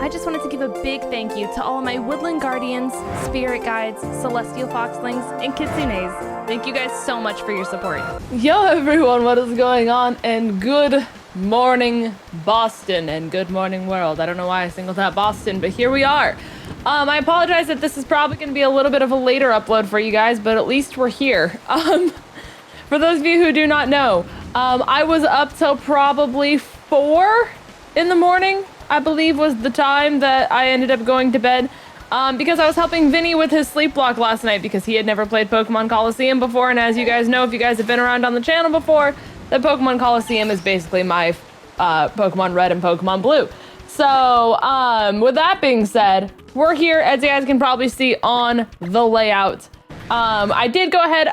I just wanted to give a big thank you to all of my woodland guardians, spirit guides, celestial foxlings, and kitsunes. Thank you guys so much for your support. Yo everyone, what is going on? And good morning Boston and good morning world. I don't know why I singled out Boston, but here we are. I apologize that this is probably going to be a little bit of a later upload for you guys, but at least we're here. For those of you who do not know, I was up till probably 4 in the morning, I believe was the time that I ended up going to bed, because I was helping Vinny with his sleep block last night because he had never played Pokemon Coliseum before, and as you guys know, if you guys have been around on the channel before, the Pokemon Coliseum is basically my Pokemon Red and Pokemon Blue. So, with that being said, we're here, as you guys can probably see on the layout. I did go ahead,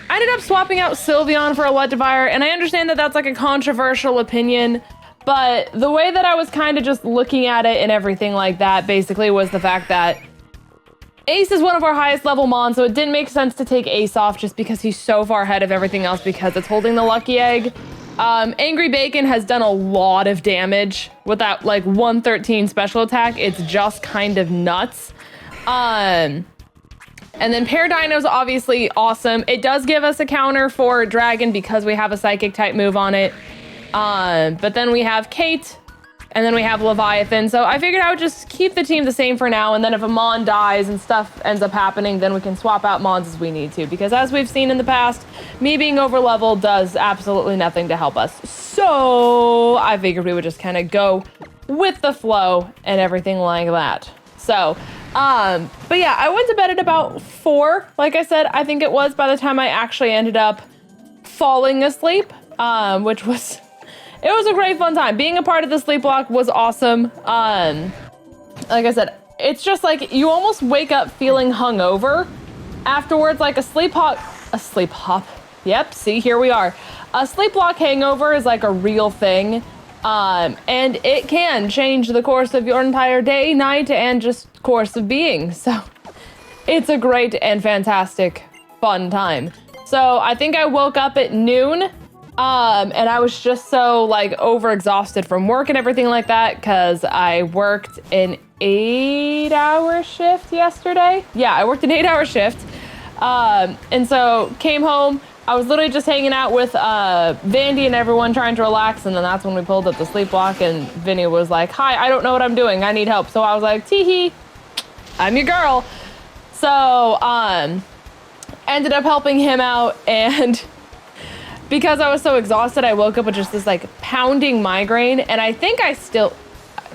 I ended up swapping out Sylveon for Electivire, and I understand that that's like a controversial opinion, but the way that I was kind of just looking at it and everything like that basically was the fact that Ace is one of our highest level mons, so it didn't make sense to take Ace off just because he's so far ahead of everything else because it's holding the Lucky Egg. Angry Bacon has done a lot of damage with that like 113 special attack. It's just kind of nuts. And then Paradino's obviously awesome. It does give us a counter for Dragon because we have a Psychic type move on it. But then we have Kate, and then we have Leviathan. So I figured I would just keep the team the same for now, and then if a Mon dies and stuff ends up happening, then we can swap out Mons as we need to. Because as we've seen in the past, me being over leveled does absolutely nothing to help us. So I figured we would just kind of go with the flow and everything like that. So, but yeah, I went to bed at about 4. Like I said, I think it was by the time I actually ended up falling asleep, which was... It was a great fun time. Being a part of the sleep block was awesome. Like I said, it's just like you almost wake up feeling hungover afterwards, like a sleep hop. Yep, see, here we are. A sleep block hangover is like a real thing. And it can change the course of your entire day, night, and just course of being. So it's a great and fantastic fun time. So I think I woke up at noon. And I was just so like overexhausted from work and everything like that because I worked an 8-hour shift yesterday. Yeah, I worked an 8-hour shift. And so came home. I was literally just hanging out with Vandy and everyone trying to relax. And then that's when we pulled up the sleep block and Vinny was like, "Hi, I don't know what I'm doing. I need help." So I was like, "Tee-hee, I'm your girl." So ended up helping him out, and because I was so exhausted, I woke up with just this like pounding migraine, and I think I still,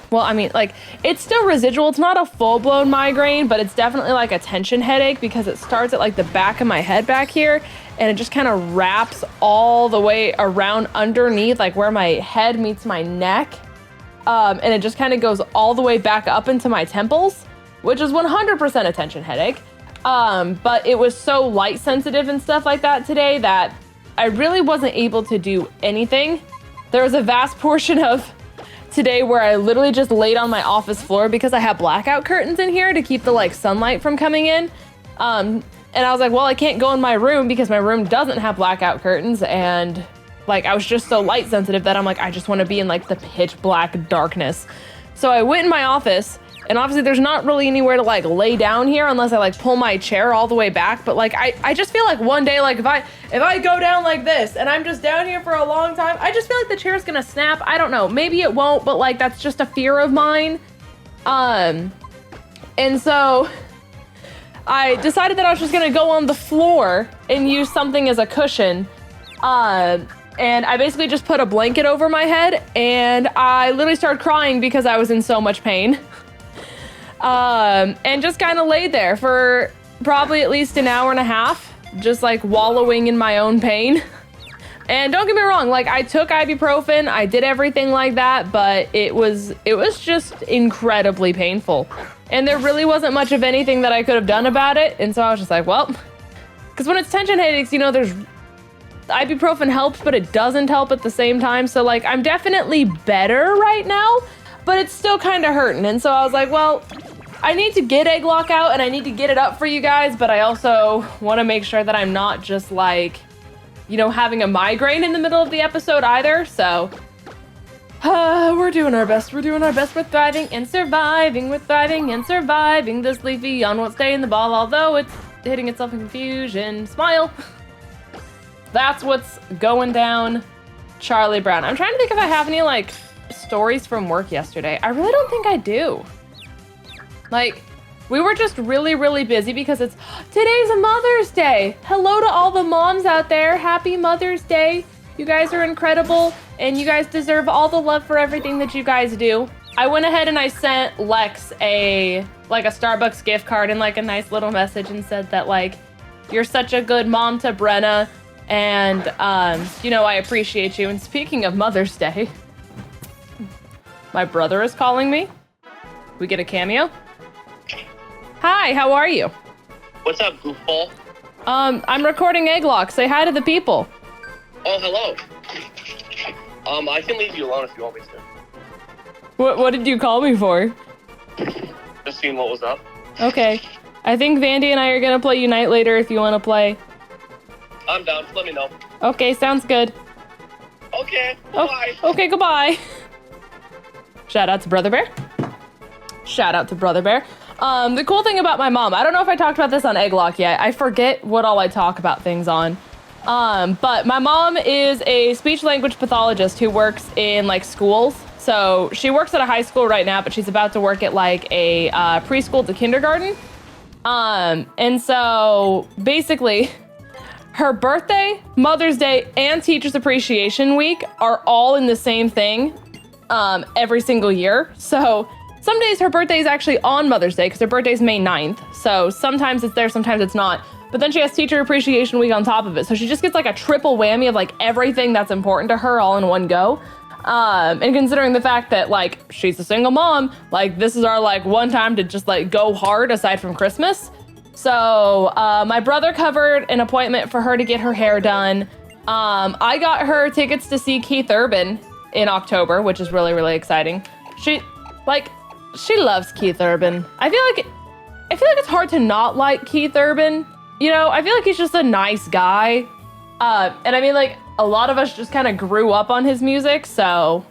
well, I mean, like it's still residual. It's not a full-blown migraine, but it's definitely like a tension headache because it starts at like the back of my head back here, and it just kind of wraps all the way around underneath, like where my head meets my neck, and it just kind of goes all the way back up into my temples, which is 100% a tension headache. But it was so light sensitive and stuff like that today that I really wasn't able to do anything. There was a vast portion of today where I literally just laid on my office floor because I have blackout curtains in here to keep the like sunlight from coming in. And I was like, well, I can't go in my room because my room doesn't have blackout curtains. And like, I was just so light sensitive that I'm like, I just want to be in like the pitch black darkness. So I went in my office, and obviously there's not really anywhere to like lay down here unless I like pull my chair all the way back. But like, I just feel like one day, like if I go down like this and I'm just down here for a long time, I just feel like the chair's gonna snap. I don't know, maybe it won't, but like, that's just a fear of mine. And so I decided that I was just gonna go on the floor and use something as a cushion. And I basically just put a blanket over my head, and I literally started crying because I was in so much pain. And just kind of laid there for probably at least an hour and a half, just like wallowing in my own pain. And don't get me wrong, like I took ibuprofen, I did everything like that, but it was just incredibly painful. And there really wasn't much of anything that I could have done about it. And so I was just like, well, because when it's tension headaches, you know, there's ibuprofen helps, but it doesn't help at the same time. So like, I'm definitely better right now, but it's still kind of hurting. And so I was like, well, I need to get Egglocke out and I need to get it up for you guys, but I also want to make sure that I'm not just like, you know, having a migraine in the middle of the episode either. So We're doing our best. We're doing our best. We're thriving and surviving. We're thriving and surviving. This leafy on won't stay in the ball, although it's hitting itself in confusion. Smile. That's what's going down, Charlie Brown. I'm trying to think if I have any, like, stories from work yesterday. I really don't think I do. Like, we were just really, really busy because today's a Mother's Day. Hello to all the moms out there. Happy Mother's Day. You guys are incredible, and you guys deserve all the love for everything that you guys do. I went ahead and I sent Lex a Starbucks gift card and like a nice little message and said that like, you're such a good mom to Brenna, and you know, I appreciate you. And speaking of Mother's Day, my brother is calling me. We get a cameo. Hi, how are you? What's up, goofball? I'm recording Egglocke. Say hi to the people. Oh, hello. I can leave you alone if you want me to. What did you call me for? Just seeing what was up. Okay. I think Vandy and I are gonna play Unite later if you wanna play. I'm down, let me know. Okay, sounds good. Okay, Oh, bye. okay, goodbye. Shout out to Brother Bear. Shout out to Brother Bear. The cool thing about my mom, I don't know if I talked about this on Egglocke yet. I forget what all I talk about things on. But my mom is a speech language pathologist who works in like schools. So she works at a high school right now, but she's about to work at like a preschool to kindergarten. And so basically her birthday, Mother's Day, and Teachers Appreciation Week are all in the same thing every single year. So some days her birthday is actually on Mother's Day because her birthday is May 9th. So sometimes it's there, sometimes it's not. But then she has Teacher Appreciation Week on top of it. So she just gets like a triple whammy of like everything that's important to her all in one go. And considering the fact that like she's a single mom, like this is our like one time to just like go hard aside from Christmas. So my brother covered an appointment for her to get her hair done. I got her tickets to see Keith Urban in October, which is really, really exciting. She loves Keith Urban. I feel like it's hard to not like Keith Urban. You know, I feel like he's just a nice guy. And I mean, like, a lot of us just kind of grew up on his music, so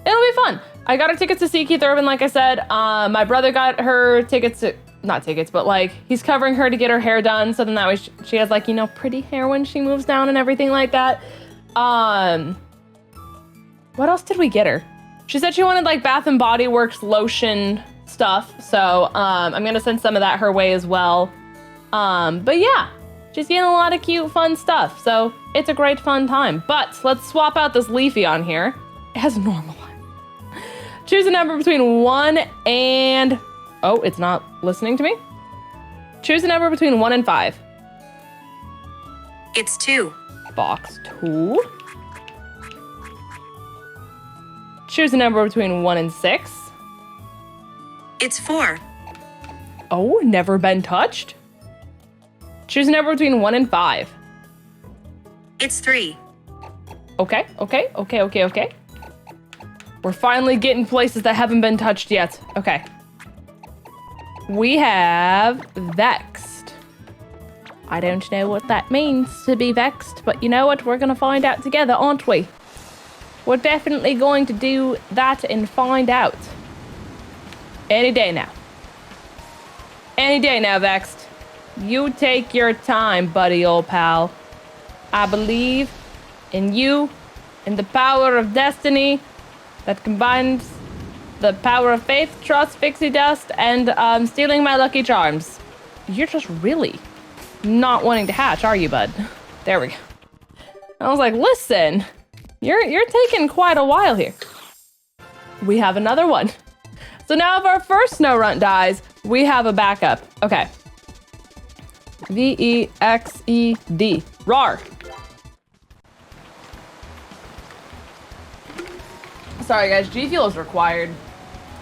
it'll be fun. I got her tickets to see Keith Urban, like I said. My brother got her tickets to, not tickets, but like, he's covering her to get her hair done, so then that way she has like, you know, pretty hair when she moves down and everything like that. What else did we get her? She said she wanted like Bath and Body Works lotion stuff, so I'm gonna send some of that her way as well. But yeah, she's getting a lot of cute, fun stuff, so it's a great fun time. But let's swap out this Leafy on here. It has normal life. Choose a number between 1 and... Oh, it's not listening to me? Choose a number between 1 and 5. It's 2. Box 2. Choose a number between 1 and 6. It's 4. Oh, never been touched. Choose a number between 1 and 5. It's 3. Okay. We're finally getting places that haven't been touched yet. Okay. We have vexed. I don't know what that means to be vexed, but you know what? We're gonna find out together, aren't we? We're definitely going to do that and find out. Any day now. Any day now, Vexed. You take your time, buddy, old pal. I believe in you, in the power of destiny that combines the power of faith, trust, pixie dust, and stealing my lucky charms. You're just really not wanting to hatch, are you, bud? There we go. I was like, listen, you're taking quite a while here. We have another one. So now if our first snow runt dies, we have a backup. Okay. V-E-X-E-D. Rar. Sorry guys, G Fuel is required.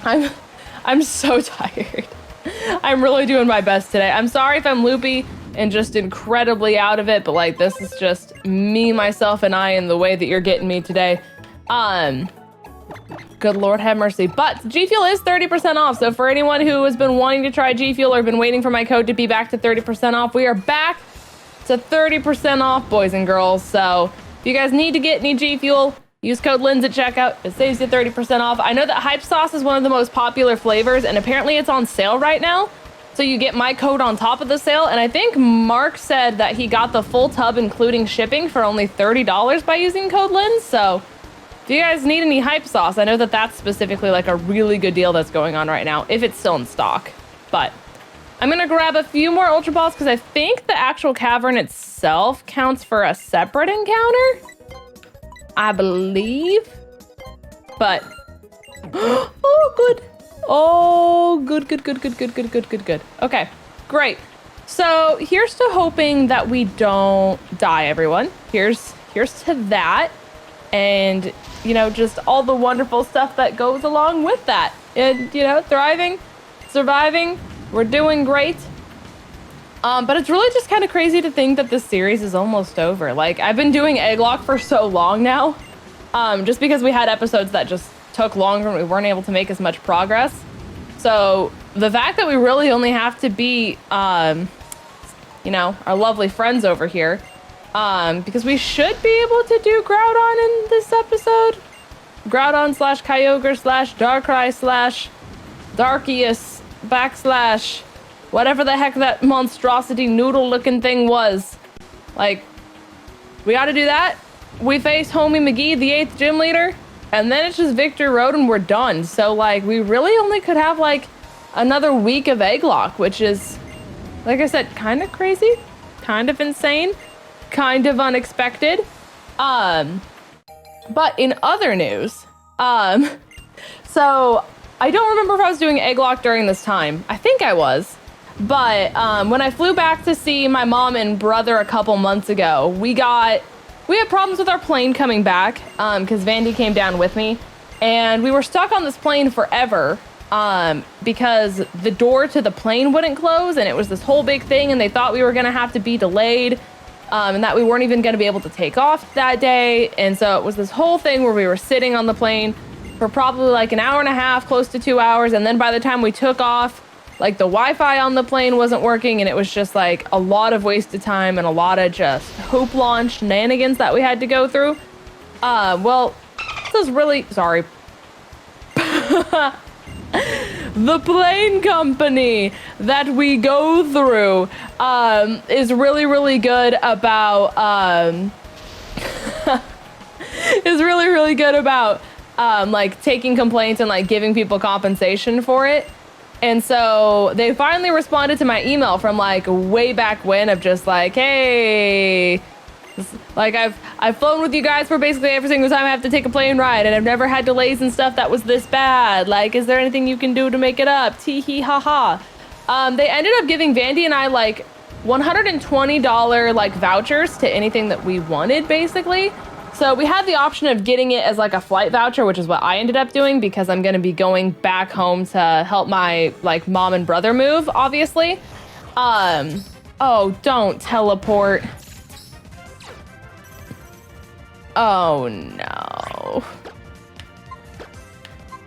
I'm so tired. I'm really doing my best today. I'm sorry if I'm loopy and just incredibly out of it, but like this is just me, myself, and I in the way that you're getting me today. Good Lord have mercy. But G Fuel is 30% off. So for anyone who has been wanting to try G Fuel or been waiting for my code to be back to 30% off, we are back to 30% off, boys and girls. So if you guys need to get any G Fuel, Use code Lindz at checkout. It saves you 30% off. I know that hype sauce is one of the most popular flavors, and apparently it's on sale right now. So you get my code on top of the sale. And I think Mark said that he got the full tub, including shipping, for only $30 by using code Lindz. So if you guys need any hype sauce, I know that that's specifically like a really good deal that's going on right now, if it's still in stock. But I'm gonna grab a few more Ultra Balls because I think the actual cavern itself counts for a separate encounter, I believe. But, oh, good. Oh, good. Okay, great. So here's to hoping that we don't die, everyone. Here's to that. And, you know, just all the wonderful stuff that goes along with that. And, you know, thriving, surviving, we're doing great. But it's really just kind of crazy to think that this series is almost over. Like, I've been doing Egglocke for so long now, just because we had episodes that just took longer and we weren't able to make as much progress. So the fact that we really only have to beat, you know, our lovely friends over here, because we should be able to do Groudon in this episode. Groudon / Kyogre / Darkrai / Darkius / whatever the heck that monstrosity noodle looking thing was. Like, we gotta do that. We face Homie McGee, the 8th gym leader, and then it's just Victor Road and we're done. So like, we really only could have like another week of Egglocke, which is, like I said, kind of crazy, kind of insane, kind of unexpected. But in other news, so I don't remember if I was doing Egglocke during this time. I think I was. But when I flew back to see my mom and brother a couple months ago, we had problems with our plane coming back because Vandy came down with me, and we were stuck on this plane forever because the door to the plane wouldn't close, and it was this whole big thing, and they thought we were going to have to be delayed and that we weren't even going to be able to take off that day. And so it was this whole thing where we were sitting on the plane for probably like an hour and a half, close to 2 hours, and then by the time we took off, like the Wi-Fi on the plane wasn't working, and it was just like a lot of wasted time and a lot of just hoopla shenanigans that we had to go through. Well, this is really, sorry. The plane company that we go through is really, really good about, like taking complaints and like giving people compensation for it. And so they finally responded to my email from like way back when of just like, hey, like I've flown with you guys for basically every single time I have to take a plane ride, and I've never had delays and stuff that was this bad. Like, is there anything you can do to make it up? Tee hee ha ha. They ended up giving Vandy and I like $120 like vouchers to anything that we wanted, basically. So we had the option of getting it as like a flight voucher, which is what I ended up doing because I'm going to be going back home to help my like mom and brother move, obviously. Oh, don't teleport. Oh no.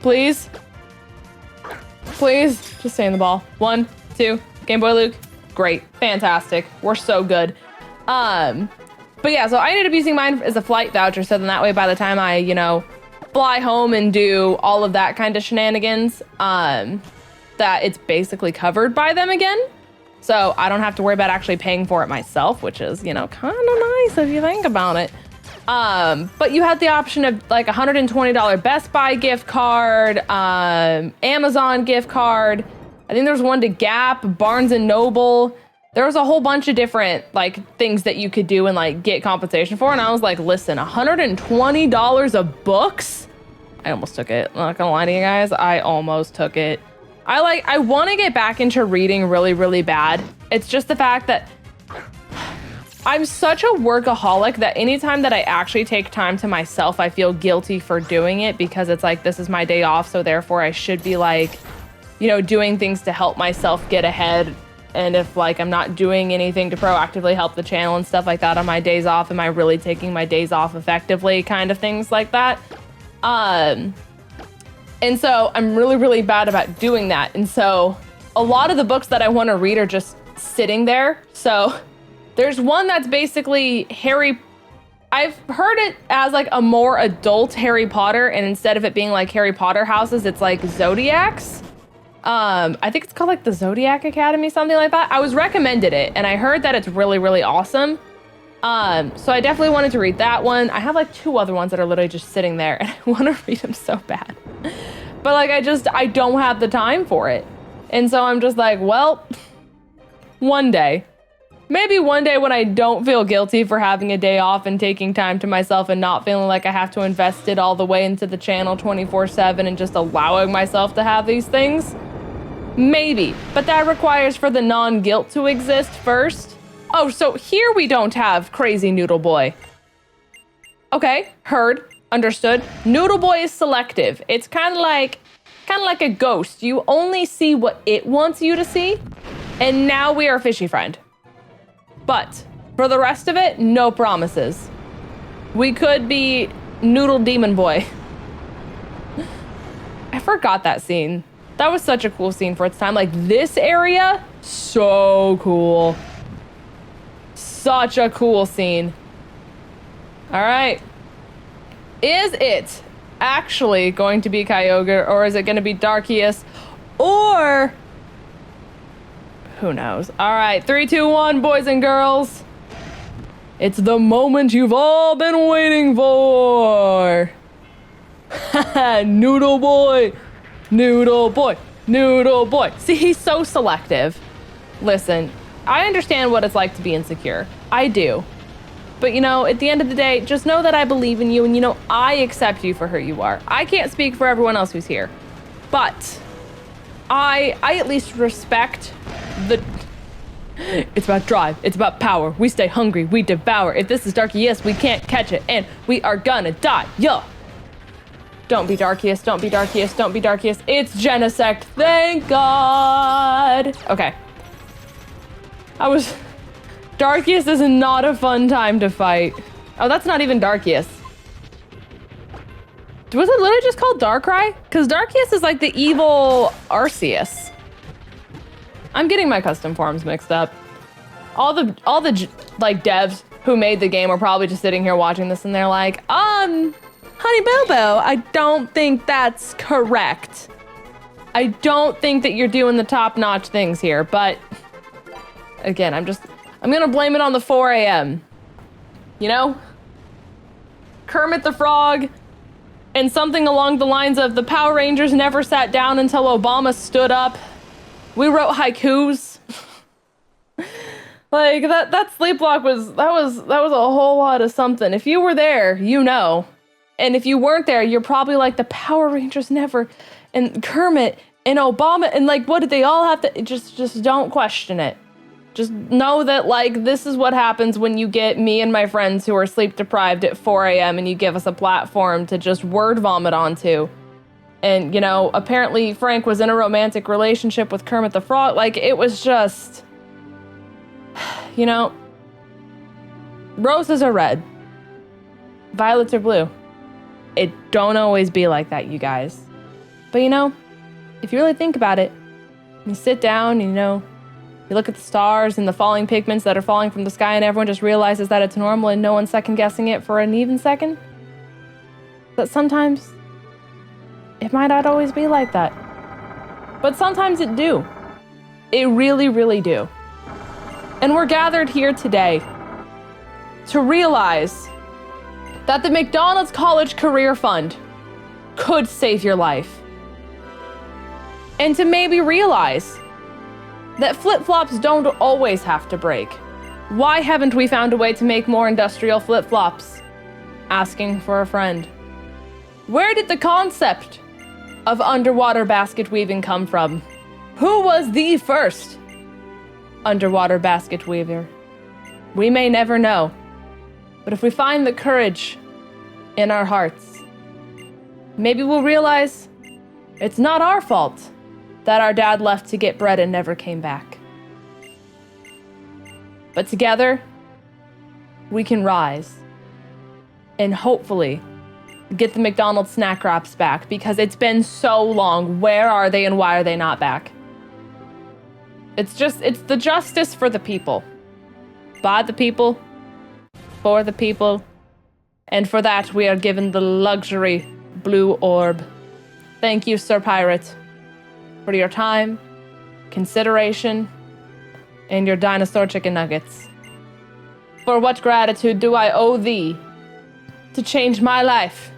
Please. Please, just stay in the ball. 1, 2, Game Boy Luke. Great, fantastic. We're so good. But yeah, so I ended up using mine as a flight voucher, so then that way by the time I, you know, fly home and do all of that kind of shenanigans, that it's basically covered by them again. So I don't have to worry about actually paying for it myself, which is, you know, kind of nice if you think about it. But you had the option of like $120 Best Buy gift card, Amazon gift card. I think there's one to Gap, Barnes and Noble. There was a whole bunch of different like things that you could do and like get compensation for. And I was like, listen, $120 of books? I almost took it. I'm not gonna lie to you guys. I almost took it. I want to get back into reading really, really bad. It's just the fact that I'm such a workaholic that anytime that I actually take time to myself, I feel guilty for doing it because it's like, this is my day off. So therefore I should be like, you know, doing things to help myself get ahead. And if like I'm not doing anything to proactively help the channel and stuff like that on my days off, am I really taking my days off effectively? Kind of things like that. And so I'm really, really bad about doing that. And so a lot of the books that I want to read are just sitting there. So there's one that's basically I've heard it as like a more adult Harry Potter, and instead of it being like Harry Potter houses, it's like Zodiacs. I think it's called like the Zodiac Academy, something like that. I was recommended it, and I heard that it's really, really awesome. So I definitely wanted to read that one. I have like 2 other ones that are literally just sitting there, and I want to read them so bad. But like, I don't have the time for it. And so I'm just like, well, one day. Maybe one day when I don't feel guilty for having a day off and taking time to myself and not feeling like I have to invest it all the way into the channel 24/7 and just allowing myself to have these things. Maybe, but that requires for the non-guilt to exist first. Oh, so here we don't have Crazy Noodle Boy. Okay, heard, understood. Noodle Boy is selective. It's kind of like a ghost. You only see what it wants you to see, and now we are fishy friend. But for the rest of it, no promises. We could be Noodle Demon Boy. I forgot that scene. That was such a cool scene for its time. Like, this area, so cool. Such a cool scene. All right. Is it actually going to be Kyogre, or is it going to be Darkius, or who knows? All right, 3, 2, 1, boys and girls. It's the moment you've all been waiting for. Noodle Boy. Noodle Boy. Noodle Boy. See, he's so selective. Listen, I understand what it's like to be insecure. I do. But, you know, at the end of the day, just know that I believe in you, and, you know, I accept you for who you are. I can't speak for everyone else who's here. But I at least respect the... It's about drive. It's about power. We stay hungry. We devour. If this is Darkius, we can't catch it, and we are gonna die. Yo! Don't be Darkius. Don't be Darkius. Don't be Darkius. It's Genesect. Thank God. Okay. Darkius is not a fun time to fight. Oh, that's not even Darkius. Was it literally just called Darkrai? Because Darkius is like the evil Arceus. I'm getting my custom forms mixed up. All the like devs who made the game are probably just sitting here watching this, and they're like, Honey Boo Boo, I don't think that's correct. I don't think that you're doing the top-notch things here, but again, I'm gonna blame it on the 4 a.m. You know? Kermit the Frog and something along the lines of the Power Rangers never sat down until Obama stood up. We wrote haikus. Like that sleepwalk was a whole lot of something. If you were there, you know. And if you weren't there, you're probably like the Power Rangers never, and Kermit and Obama, and like, what did they all have to, just don't question it. Just know that, like, this is what happens when you get me and my friends who are sleep deprived at 4 a.m. and you give us a platform to just word vomit onto. And, you know, apparently Frank was in a romantic relationship with Kermit the Frog. Like, it was just, you know, roses are red, violets are blue. It don't always be like that, you guys. But, you know, if you really think about it, you sit down, and, you know, you look at the stars and the falling pigments that are falling from the sky, and everyone just realizes that it's normal and no one's second guessing it for an even second. That sometimes it might not always be like that. But sometimes it do. It really, really do. And we're gathered here today to realize that the McDonald's College Career Fund could save your life. And to maybe realize that flip-flops don't always have to break. Why haven't we found a way to make more industrial flip-flops? Asking for a friend. Where did the concept of underwater basket weaving come from? Who was the first underwater basket weaver? We may never know. But if we find the courage in our hearts, maybe we'll realize it's not our fault that our dad left to get bread and never came back. But together, we can rise and hopefully get the McDonald's snack wraps back, because it's been so long. Where are they and why are they not back? It's the justice for the people. By the people, for the people, And for that, we are given the luxury blue orb. Thank you, Sir Pirate, for your time, consideration, and your dinosaur chicken nuggets. For what gratitude do I owe thee to change my life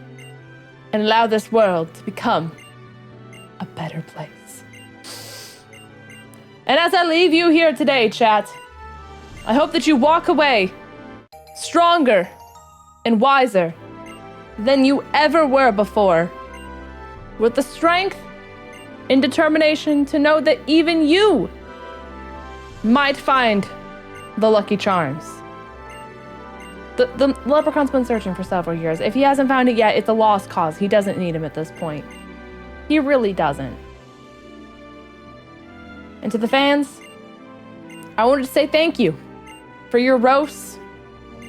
and allow this world to become a better place? And as I leave you here today, chat, I hope that you walk away stronger and wiser than you ever were before, with the strength and determination to know that even you might find the lucky charms. The leprechaun's been searching for several years. If he hasn't found it yet, it's a lost cause. He doesn't need him at this point. He really doesn't. And to the fans, I wanted to say thank you for your roasts,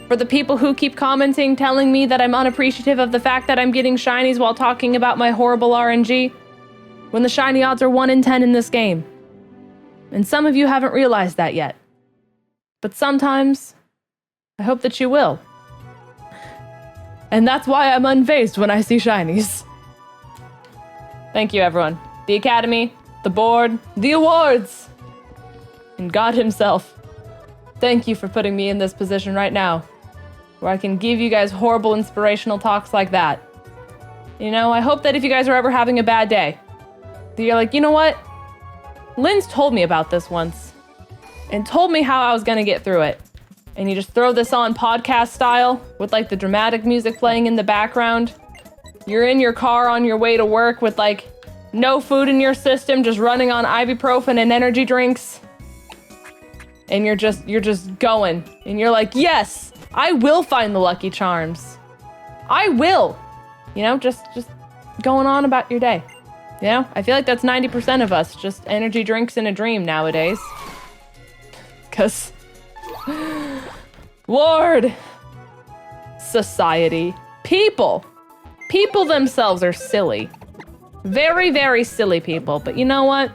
for the people who keep commenting, telling me that I'm unappreciative of the fact that I'm getting shinies while talking about my horrible RNG, when the shiny odds are 1 in 10 in this game. And some of you haven't realized that yet. But sometimes, I hope that you will. And that's why I'm unfazed when I see shinies. Thank you, everyone. The Academy, the board, the awards, and God himself. Thank you for putting me in this position right now, where I can give you guys horrible inspirational talks like that. You know, I hope that if you guys are ever having a bad day, that you're like, you know what? Lindz told me about this once, and told me how I was gonna get through it. And you just throw this on podcast style, with like the dramatic music playing in the background. You're in your car on your way to work with like no food in your system, just running on ibuprofen and energy drinks. And you're just going. And you're like, yes, I will find the lucky charms. I will. You know, just going on about your day. You know, I feel like that's 90% of us, just energy drinks in a dream nowadays. Cause Lord, society, people themselves are silly. Very, very silly people. But you know what?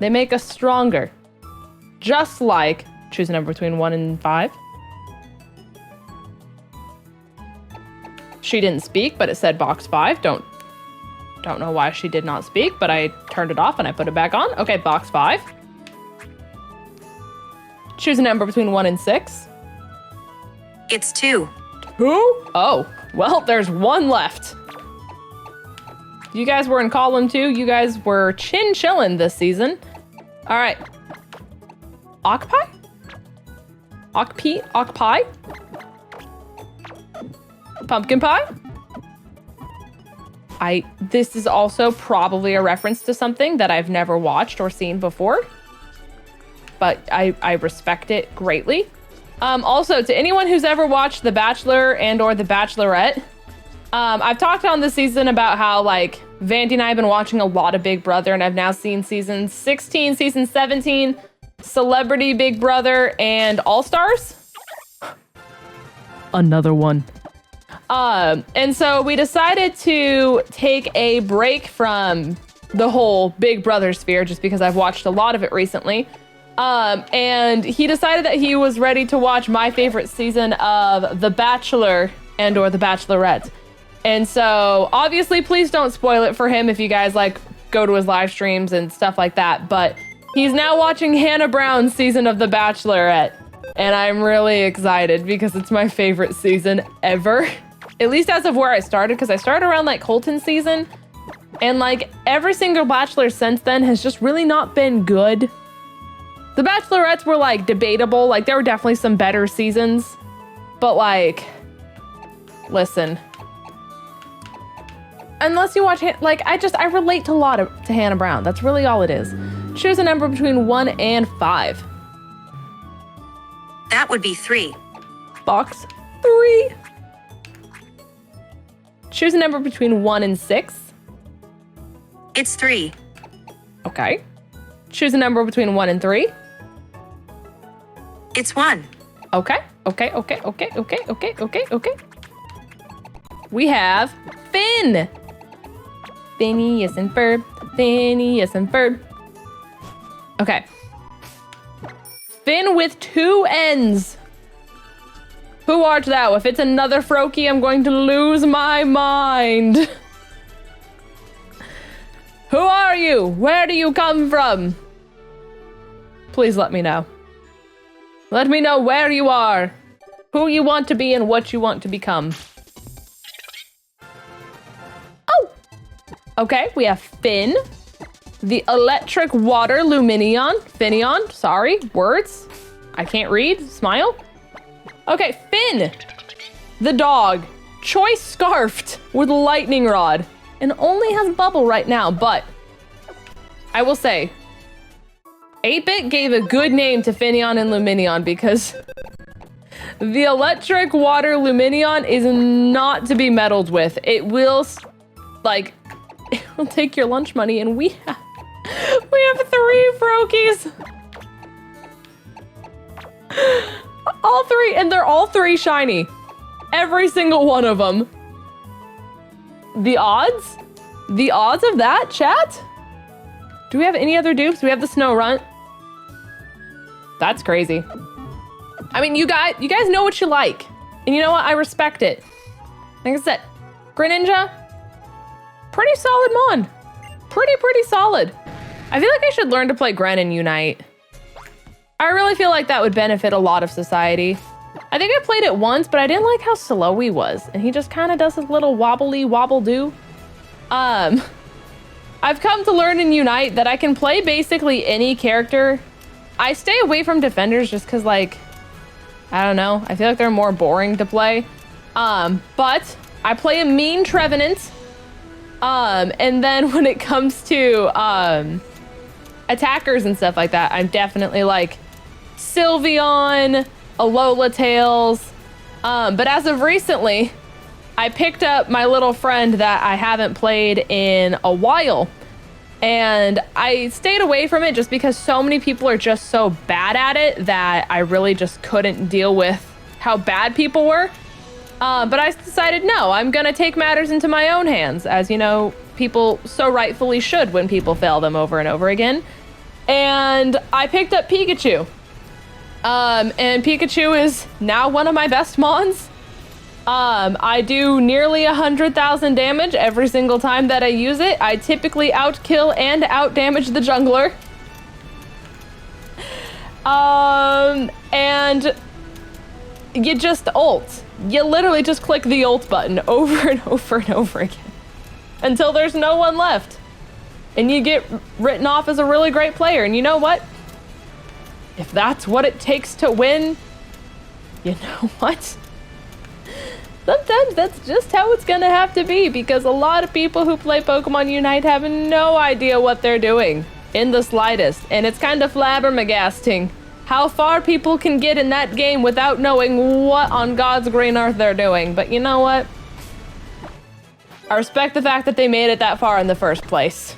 They make us stronger. Just like, choose a number between 1 and 5. She didn't speak, but it said box 5. Don't know why she did not speak, but I turned it off and I put it back on. Okay, box 5. Choose a number between 1 and 6. It's 2. 2? Oh, well, there's 1 left. You guys were in column 2. You guys were chillin' this season. All right. Octopi? Octopi? Pumpkin pie? This is also probably a reference to something that I've never watched or seen before, but I respect it greatly. Also, to anyone who's ever watched The Bachelor and or The Bachelorette, I've talked on this season about how like Vandy and I have been watching a lot of Big Brother, and I've now seen season 16, season 17, Celebrity Big Brother, and All Stars. Another one. And so we decided to take a break from the whole Big Brother sphere just because I've watched a lot of it recently. And he decided that he was ready to watch my favorite season of The Bachelor and or The Bachelorette. And so obviously please don't spoil it for him if you guys like go to his live streams and stuff like that. But he's now watching Hannah Brown's season of The Bachelorette. And I'm really excited because it's my favorite season ever. At least as of where I started, because I started around like Colton's season. And like every single Bachelor since then has just really not been good. The Bachelorettes were like debatable. Like there were definitely some better seasons. But like, listen. Unless you watch, like I relate to a lot to Hannah Brown. That's really all it is. Choose a number between 1 and 5. That would be 3. Box 3. Choose a number between 1 and 6. It's 3. Okay. Choose a number between 1 and 3. It's 1. Okay. We have Finn. Phineas and Ferb. Phineas and Ferb. Okay. Finn with 2 N's. Who art thou? If it's another Froakie, I'm going to lose my mind. Who are you? Where do you come from? Please let me know. Let me know where you are, who you want to be, and what you want to become. Oh! Okay, we have Finn. The electric water Luminion. Finneon, sorry, words. I can't read, smile. Okay, Finn. The dog. Choice scarfed with lightning rod. And only has bubble right now, but I will say, 8-Bit gave a good name to Finneon and Luminion because the electric water Luminion is not to be meddled with. It will, like, it will take your lunch money, and we have 3 Froakies. All 3, and they're all 3 shiny. Every single one of them. The odds? The odds of that, chat? Do we have any other dupes? We have the Snow Runt. That's crazy. I mean, you guys know what you like. And you know what? I respect it. Like I said, Greninja, pretty solid mon. Pretty solid. I feel like I should learn to play Gren and Unite. I really feel like that would benefit a lot of society. I think I played it once, but I didn't like how slow he was. And he just kind of does his little wobbly wobble-do. I've come to learn in Unite that I can play basically any character. I stay away from defenders just because, like, I don't know. I feel like they're more boring to play. But I play a mean Trevenant. And then when it comes to attackers and stuff like that, I'm definitely like Sylveon, Alola Tails. But as of recently, I picked up my little friend that I haven't played in a while. And I stayed away from it just because so many people are just so bad at it that I really just couldn't deal with how bad people were. But I decided, no, I'm gonna take matters into my own hands, as you know, people so rightfully should when people fail them over and over again. And I picked up Pikachu. And Pikachu is now one of my best mons. I do nearly 100,000 damage every single time that I use it. I typically outkill and outdamage the jungler. And you just ult. You literally just click the ult button over and over and over again until there's no one left. And you get written off as a really great player. And you know what? If that's what it takes to win, you know what? Sometimes that's just how it's gonna have to be, because a lot of people who play Pokemon Unite have no idea what they're doing in the slightest. And it's kind of flabbergasting how far people can get in that game without knowing what on God's green earth they're doing. But you know what? I respect the fact that they made it that far in the first place.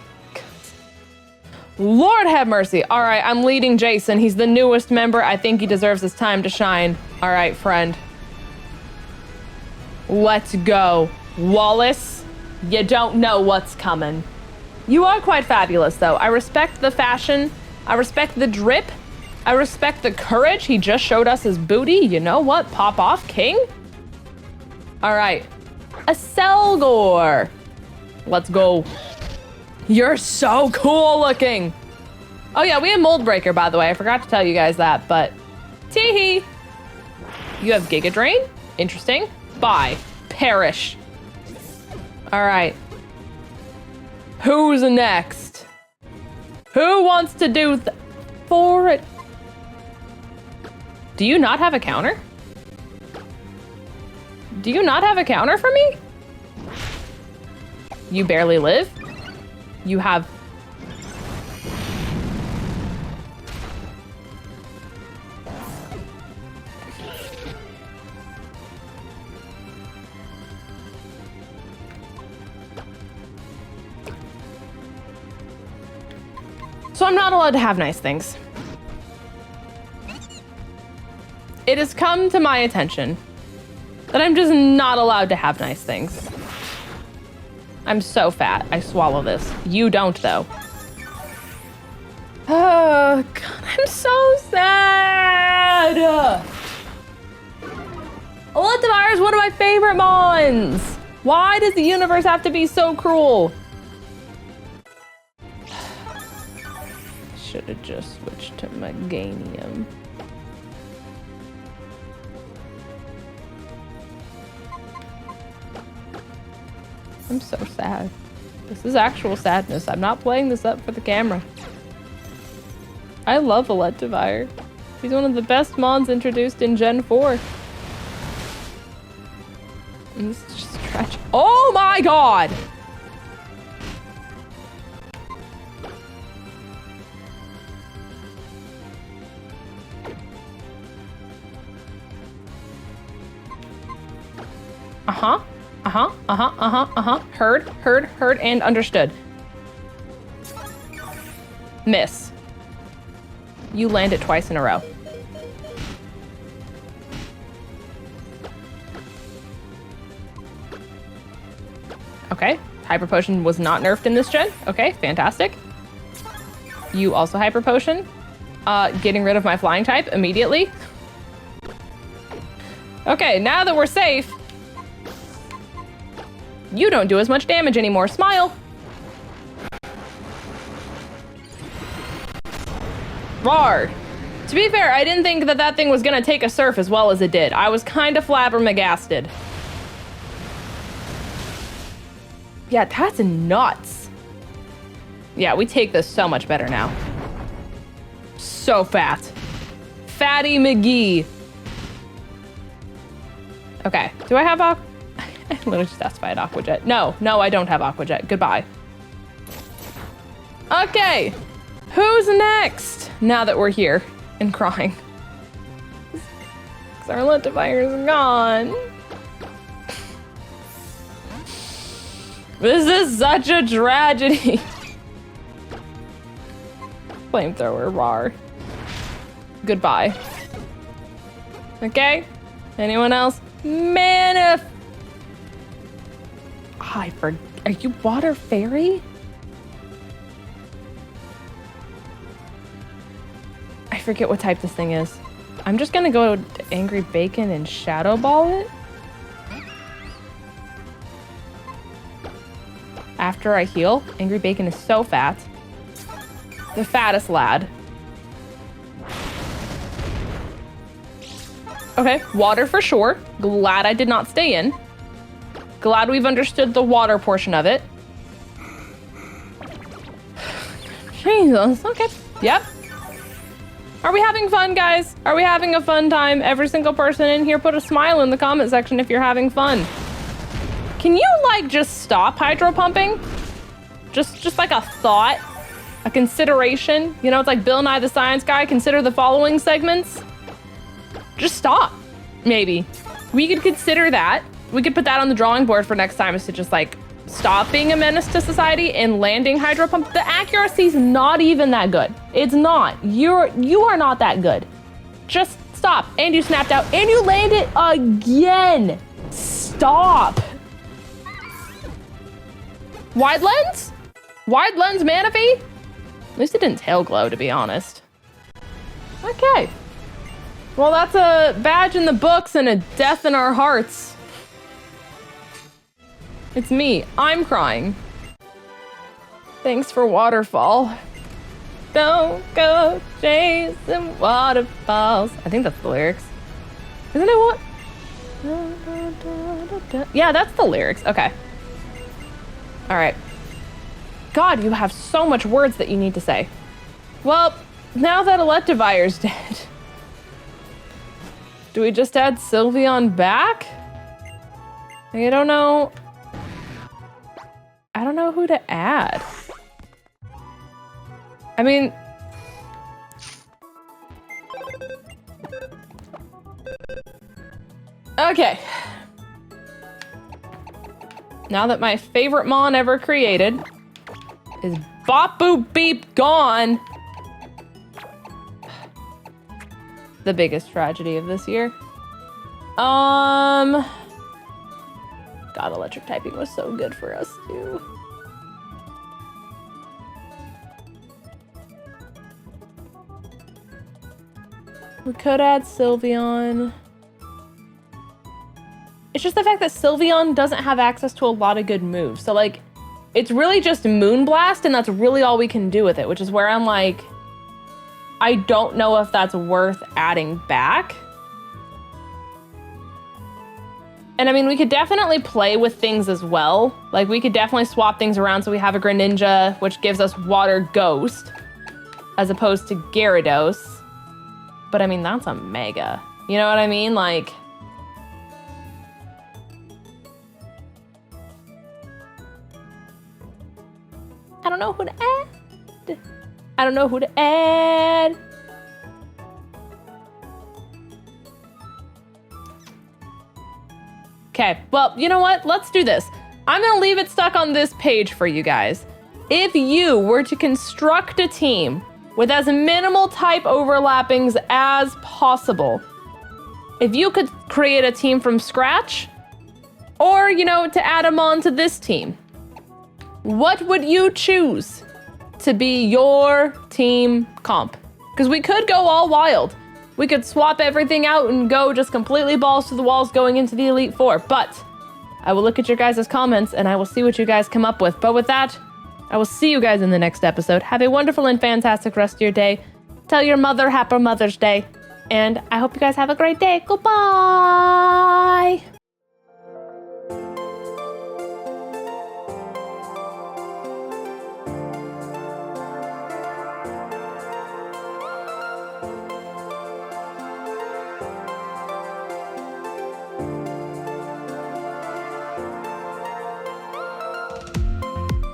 Lord have mercy. All right, I'm leading Jason. He's the newest member. I think he deserves his time to shine. All right, friend. Let's go. Wallace, you don't know what's coming. You are quite fabulous, though. I respect the fashion. I respect the drip. I respect the courage. He just showed us his booty. You know what? Pop off, king. All right. A Selgor. Let's go. You're so cool looking. Oh, yeah, we have Mold Breaker, by the way. I forgot to tell you guys that, but tee-hee. You have Giga Drain. Interesting. Bye. Perish. All right. Who's next? Who wants to do for it? Do you not have a counter? Do you not have a counter for me? You barely live? You have... So I'm not allowed to have nice things. It has come to my attention that I'm just not allowed to have nice things. I'm so fat. I swallow this. You don't, though. Oh, God, I'm so sad. Electivire is one of my favorite mons. Why does the universe have to be so cruel? Should have just switched to Meganium. I'm so sad. This is actual sadness. I'm not playing this up for the camera. I love Electivire. He's one of the best mons introduced in Gen 4. And this is just tragic. Oh my god! Heard, and understood. Miss. You land it twice in a row. Okay, Hyper Potion was not nerfed in this gen. Okay, fantastic. You also Hyper Potion. Getting rid of my flying type immediately. Okay, now that we're safe, you don't do as much damage anymore. Smile. Rar. To be fair, I didn't think that that thing was gonna take a surf as well as it did. I was kind of flabbergasted. Yeah, that's nuts. Yeah, we take this so much better now. So fat. Fatty McGee. Okay, do I have I literally just specified Aqua Jet. No, I don't have Aqua Jet. Goodbye. Okay, who's next? Now that we're here and crying. Because our Electivire is gone. This is such a tragedy. Flamethrower, rar. Goodbye. Okay, anyone else? Man, if... Are you Water Fairy? I forget what type this thing is. I'm just gonna go to Angry Bacon and Shadow Ball it. After I heal, Angry Bacon is so fat. The fattest lad. Okay, water for sure. Glad I did not stay in. Glad we've understood the water portion of it. Jesus, okay. Yep. Are we having fun, guys? Are we having a fun time? Every single person in here put a smile in the comment section if you're having fun. Can you, like, just stop hydro pumping? Just like a thought, a consideration. You know, it's like Bill Nye the Science Guy, consider the following segments. Just stop, maybe. We could consider that. We could put that on the drawing board for next time, is to just like stop being a menace to society and landing hydro pump. The accuracy's not even that good. It's not. You are not that good. Just stop. And you snapped out and you land it again. Stop. Wide lens? Wide lens Manaphy? At least it didn't tail glow, to be honest. Okay. Well, that's a badge in the books and a death in our hearts. It's me. I'm crying. Thanks for Waterfall. Don't go chasing waterfalls. I think that's the lyrics. Isn't it what? Yeah, that's the lyrics. Okay. All right. God, you have so much words that you need to say. Well, now that Electivire's dead, do we just add Sylveon back? I don't know. I don't know who to add. I mean... Okay. Now that my favorite Mon ever created is Bop Boop Beep gone. The biggest tragedy of this year. God, electric typing was so good for us too. We could add Sylveon. It's just the fact that Sylveon doesn't have access to a lot of good moves. So like, it's really just Moonblast, and that's really all we can do with it, which is where I'm like, I don't know if that's worth adding back. And I mean, we could definitely play with things as well. Like, we could definitely swap things around so we have a Greninja, which gives us Water Ghost, as opposed to Gyarados. But I mean, that's a Mega. You know what I mean? Like, I don't know who to add. I don't know who to add. Okay, well, you know what? Let's do this. I'm gonna leave it stuck on this page for you guys. If you were to construct a team with as minimal type overlappings as possible, if you could create a team from scratch, or, you know, to add them on to this team, what would you choose to be your team comp? Because we could go all wild. We could swap everything out and go just completely balls to the walls going into the Elite Four. But I will look at your guys' comments and I will see what you guys come up with. But with that, I will see you guys in the next episode. Have a wonderful and fantastic rest of your day. Tell your mother Happy Mother's Day. And I hope you guys have a great day. Goodbye.